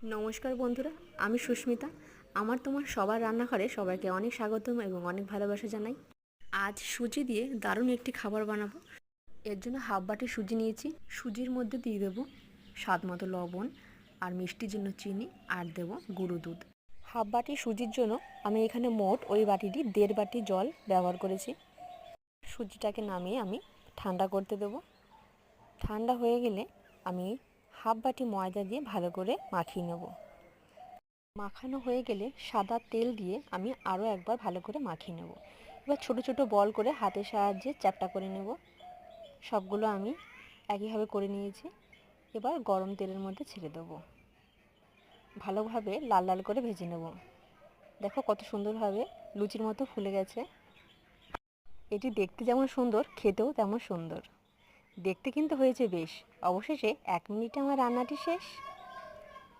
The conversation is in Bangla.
নমস্কার বন্ধুরা, আমি সুস্মিতা। আমার তোমার সবার রান্নাঘরে সবাইকে অনেক স্বাগতম এবং অনেক ভালোবাসা জানাই। আজ সুজি দিয়ে দারুণ একটি খাবার বানাবো। এর জন্য হাফ বাটি সুজি নিয়েছি। সুজির মধ্যে দিয়ে দেবো স্বাদ মতো লবণ, আর মিষ্টির জন্য চিনি, আর দেবো গুঁড়ো দুধ। হাফ বাটি সুজির জন্য আমি এখানে মোট ওই বাটিটি 1.5 বাটি জল ব্যবহার করেছি। সুজিটাকে নামিয়ে আমি ঠান্ডা করতে দেবো। ঠান্ডা হয়ে গেলে আমি হাফ বাটি ময়দা দিয়ে ভালো করে মাখিয়ে নেব। মাখানো হয়ে গেলে সাদা তেল দিয়ে আমি আরও একবার ভালো করে মাখিয়ে নেব। এবার ছোট ছোট বল করে হাতের সাহায্যে চ্যাপ্টা করে নেব। সবগুলো আমি একইভাবে করে নিয়েছি। এবার গরম তেলের মধ্যে ছেড়ে দেবো। ভালোভাবে লাল লাল করে ভেজে নেব। দেখো কত সুন্দরভাবে লুচির মতো ফুলে গেছে। এটি দেখতে যেমন সুন্দর, খেতেও তেমন সুন্দর। দেখতে কিন্তু হয়েছে বেশ। অবশেষে 1 মিনিটে আমার রান্নাটি শেষ।